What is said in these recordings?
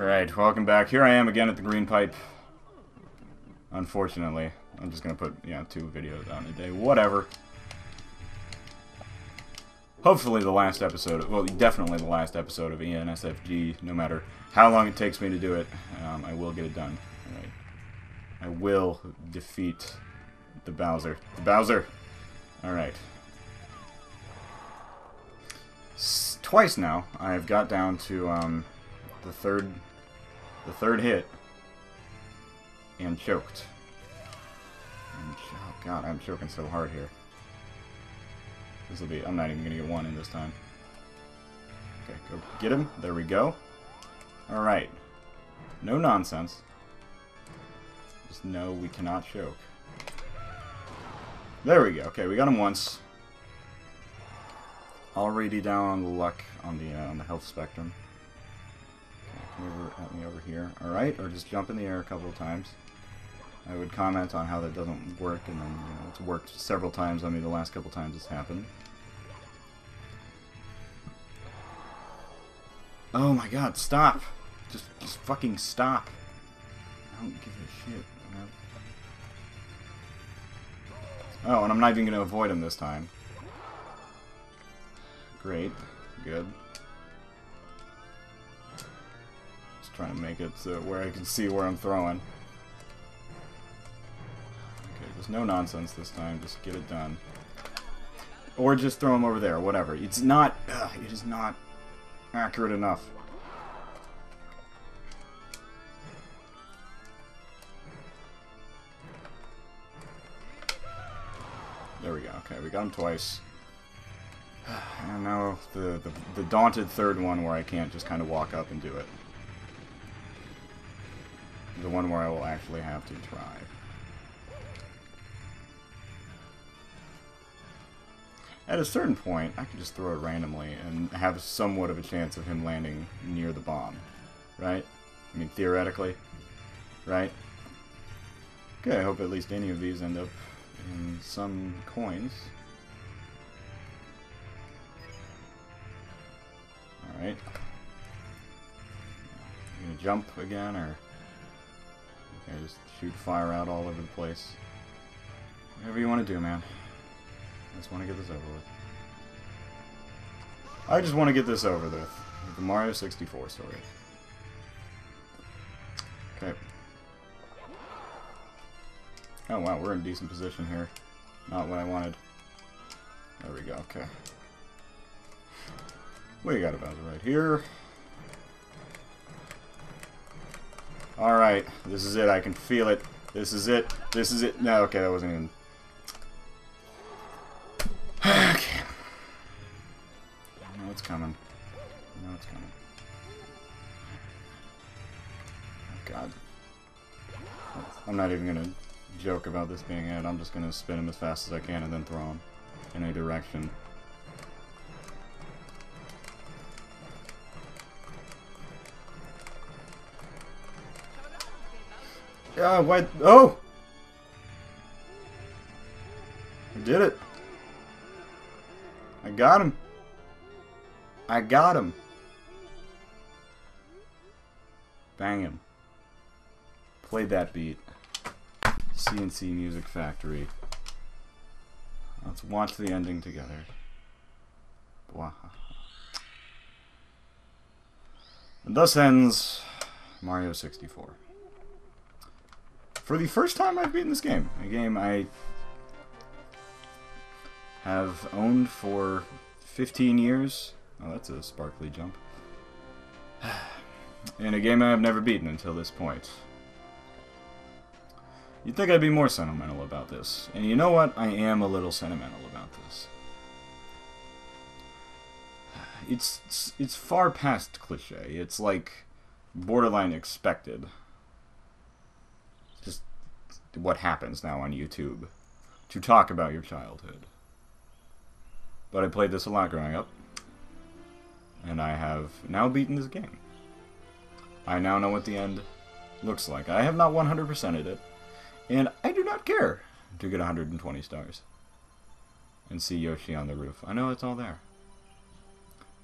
Alright, welcome back. Here I am again at the green pipe. Unfortunately. I'm just gonna put, 2 videos out in a day. Whatever. Hopefully the last episode, well, definitely the last episode of ENSFG, no matter how long it takes me to do it, I will get it done. Alright. I will defeat the Bowser. The Bowser! Alright. Twice now, I've got down to, the third hit, and choked. Oh god, I'm choking so hard here. This'll be, I'm not even gonna get one in this time. Okay, go get him. There we go. Alright. No nonsense. Just know we cannot choke. There we go. Okay, we got him once. Already down on the luck on the health spectrum. Okay, come over at me over here. Alright, or just jump in the air a couple of times. I would comment on how that doesn't work, and then, it's worked several times on me the last couple times it's happened. Oh my god, stop! Just fucking stop. I don't give a shit. Oh, and I'm not even going to avoid him this time. Great. Good. Just trying to make it so where I can see where I'm throwing. Okay, just no nonsense this time. Just get it done. Or just throw him over there, whatever. It's not... it is not accurate enough. There we go. Okay, we got him twice. And now the daunted third one where I can't just kind of walk up and do it. The one where I will actually have to try. At a certain point, I can just throw it randomly and have somewhat of a chance of him landing near the bomb. Right? I mean, theoretically. Right? Okay, I hope at least any of these end up in some coins. Alright. You gonna jump again, or... Okay, just shoot fire out all over the place. Whatever you want to do, man. I just want to get this over with. I just want to get this over with the Mario 64 story. Okay. Oh wow, we're in decent position here. Not what I wanted. There we go, okay. We got a Bowser right here. Alright, this is it, I can feel it. This is it. This is it. No, okay, that wasn't even... Okay. I know it's coming. I know it's coming. Oh god. I'm not even gonna joke about this being it. I'm just gonna spin him as fast as I can and then throw him in a direction. What? Oh! I did it. I got him. I got him. Bang him. Played that beat. CNC Music Factory. Let's watch the ending together. And thus ends Mario 64. For the first time I've beaten this game. A game I have owned for 15 years. Oh, that's a sparkly jump. In a game I've never beaten until this point. You'd think I'd be more sentimental about this. And you know what? I am a little sentimental about this. It's far past cliche. It's like borderline expected. Just what happens now on YouTube. To talk about your childhood. But I played this a lot growing up. And I have now beaten this game. I now know what the end looks like. I have not 100%ed it. And I do not care to get 120 stars. And see Yoshi on the roof. I know it's all there.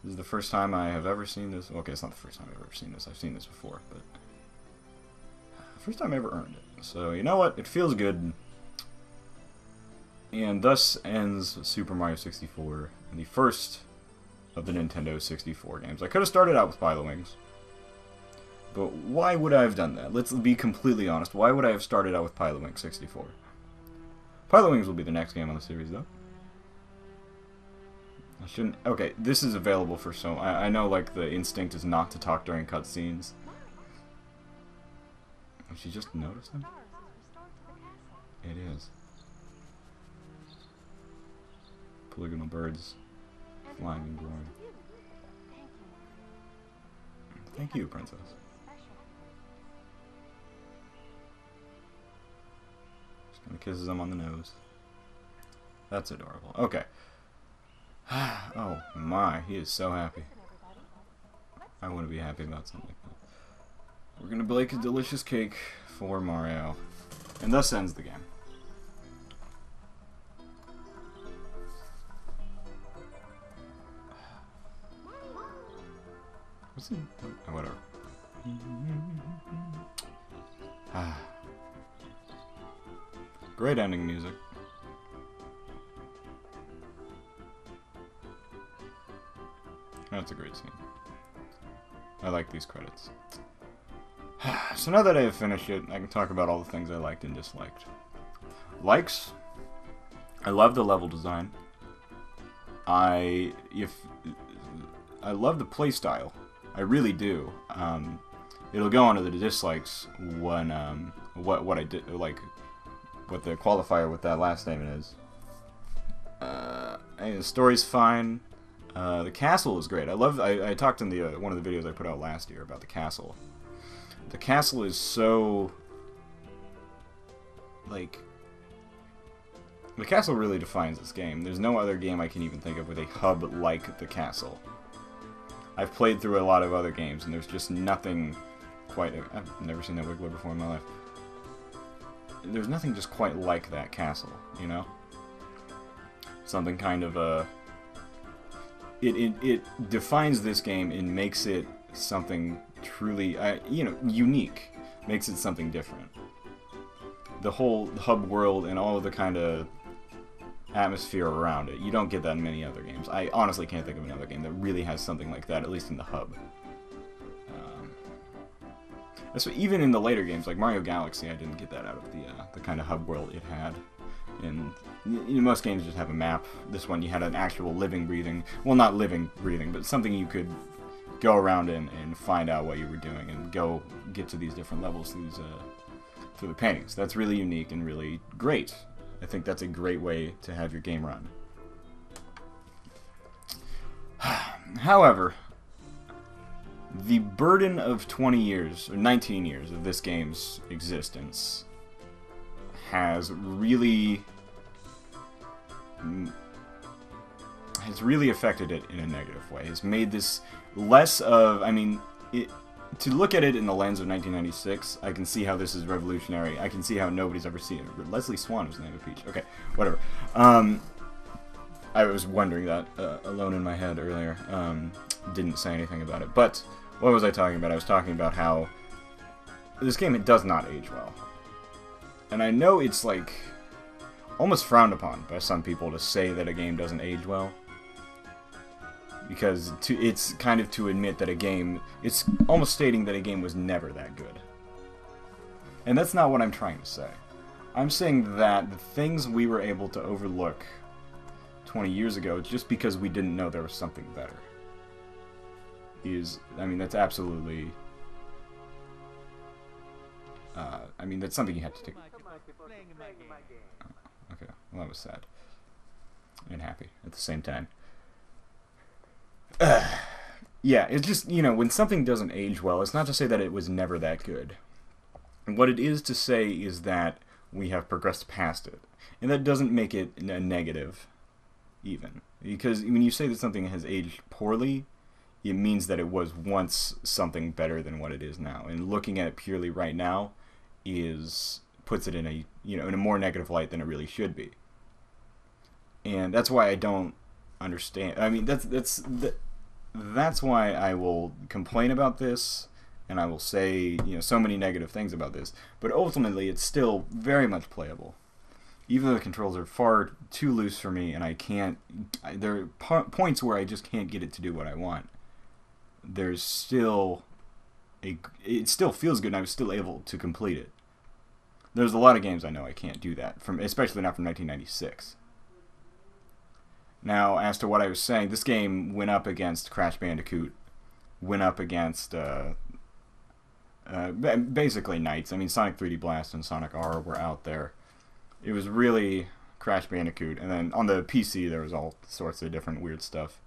This is the first time I have ever seen this. Okay, it's not the first time I've ever seen this. I've seen this before, but first time I ever earned it. So, you know what? It feels good. And thus ends Super Mario 64, the first of the Nintendo 64 games. I could have started out with Pilotwings, but why would I have done that? Let's be completely honest. Why would I have started out with Pilotwings 64? Pilotwings will be the next game on the series, though. I shouldn't... Okay, this is available for so... I know, like, the instinct is not to talk during cutscenes. Did she just notice them? It is. Polygonal birds flying in glory. Thank you, princess. Just gonna kisses him on the nose. That's adorable. Okay. Oh my, he is so happy. I want to be happy about something like that. We're gonna bake a delicious cake for Mario. And thus ends the game. What's in... Oh, whatever. Great ending music. That's a great scene. I like these credits. So now that I have finished it, I can talk about all the things I liked and disliked. Likes? I love the level design. I love the playstyle. I really do. It'll go on to the dislikes when what I did, like what the qualifier with that last statement is. The story's fine. The castle is great. I talked in the one of the videos I put out last year about the castle. The castle is so, like, the castle really defines this game. There's no other game I can even think of with a hub like the castle. I've played through a lot of other games, and there's just nothing quite... I've never seen that Wiggler before in my life. There's nothing just quite like that castle, you know? Something kind of, It defines this game and makes it something truly, you know, unique. Makes it something different. The whole hub world and all of the kind of atmosphere around it. You don't get that in many other games. I honestly can't think of another game that really has something like that, at least in the hub. So even in the later games, like Mario Galaxy, I didn't get that out of the kind of hub world it had. And you know, most games just have a map. This one, you had an actual living, breathing... Well, not living, breathing, but something you could go around and find out what you were doing and go get to these different levels through the paintings. That's really unique and really great. I think that's a great way to have your game run. However, the burden of 20 years, or 19 years of this game's existence has really affected it in a negative way. It's made this less of, I mean, to look at it in the lens of 1996, I can see how this is revolutionary. I can see how nobody's ever seen it. Leslie Swan was the name of Peach. Okay, whatever. I was wondering that alone in my head earlier. Didn't say anything about it. But what was I talking about? I was talking about how this game, it does not age well. And I know it's like almost frowned upon by some people to say that a game doesn't age well. Because it's kind of to admit that a game, it's almost stating that a game was never that good. And that's not what I'm trying to say. I'm saying that the things we were able to overlook 20 years ago, just because we didn't know there was something better, I mean, that's absolutely, I mean, that's something you have to take. Oh, okay, well, that was sad. And happy at the same time. Yeah, it's just, you know, when something doesn't age well, it's not to say that it was never that good. And what it is to say is that we have progressed past it. And that doesn't make it a negative, even. Because when you say that something has aged poorly, it means that it was once something better than what it is now. And looking at it purely right now puts it in a, you know, in a more negative light than it really should be. And that's why I don't understand. I mean, that's why I will complain about this, and I will say, so many negative things about this. But ultimately, it's still very much playable. Even though the controls are far too loose for me, and I can't... There are points where I just can't get it to do what I want. There's still... It still feels good, and I was still able to complete it. There's a lot of games I know I can't do that, especially not from 1996. Now, as to what I was saying, this game went up against Crash Bandicoot, went up against basically Knights. I mean, Sonic 3D Blast and Sonic R were out there. It was really Crash Bandicoot, and then on the PC there was all sorts of different weird stuff.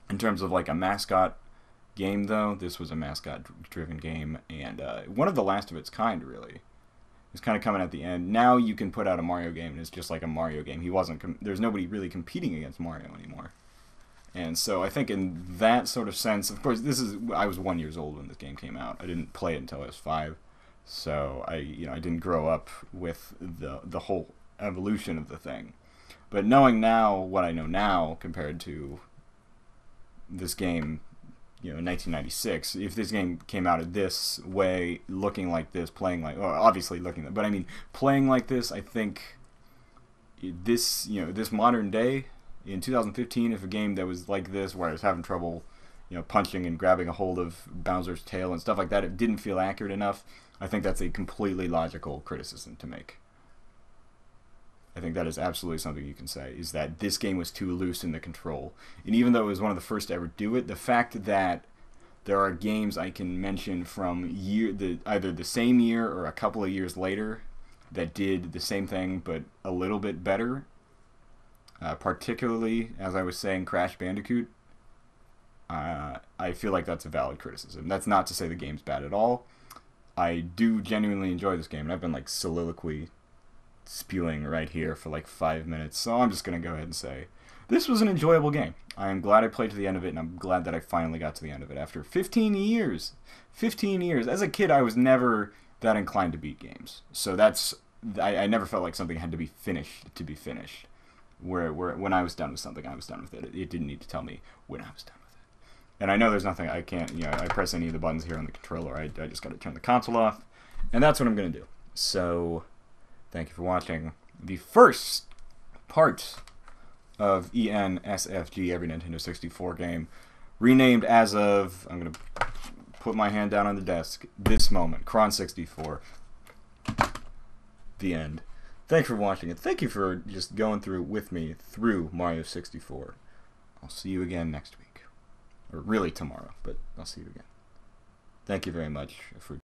In terms of like a mascot game, though, this was a mascot-driven game, and one of the last of its kind, really. It's kind of coming at the end. Now you can put out a Mario game, and it's just like a Mario game. There's nobody really competing against Mario anymore. And so I think in that sort of sense, of course, I was 1 year old when this game came out. I didn't play it until I was 5. So I didn't grow up with the whole evolution of the thing. But knowing now what I know now compared to this game, in 1996, if this game came out this way, looking like this, playing like, well, obviously looking, but I mean, playing like this, I think this modern day in 2015, if a game that was like this, where I was having trouble, punching and grabbing a hold of Bowser's tail and stuff like that, it didn't feel accurate enough. I think that's a completely logical criticism to make. I think that is absolutely something you can say, is that this game was too loose in the control. And even though it was one of the first to ever do it, the fact that there are games I can mention from either the same year or a couple of years later that did the same thing but a little bit better, particularly, as I was saying, Crash Bandicoot, I feel like that's a valid criticism. That's not to say the game's bad at all. I do genuinely enjoy this game, and I've been like soliloquy spewing right here for like 5 minutes, so I'm just going to go ahead and say this was an enjoyable game. I am glad I played to the end of it, and I'm glad that I finally got to the end of it after 15 years. 15 years. As a kid, I was never that inclined to beat games, so I never felt like something had to be finished to be finished. Where when I was done with something, I was done with it. It didn't need to tell me when I was done with it. And I know there's nothing I can't, I press any of the buttons here on the controller. I just got to turn the console off, and that's what I'm going to do. So, thank you for watching the first part of ENSFG, Every Nintendo 64 Game, renamed as of, I'm going to put my hand down on the desk, this moment, Cron 64. The end. Thanks for watching, and thank you for just going through with me through Mario 64. I'll see you again next week. Or really tomorrow, but I'll see you again. Thank you very much for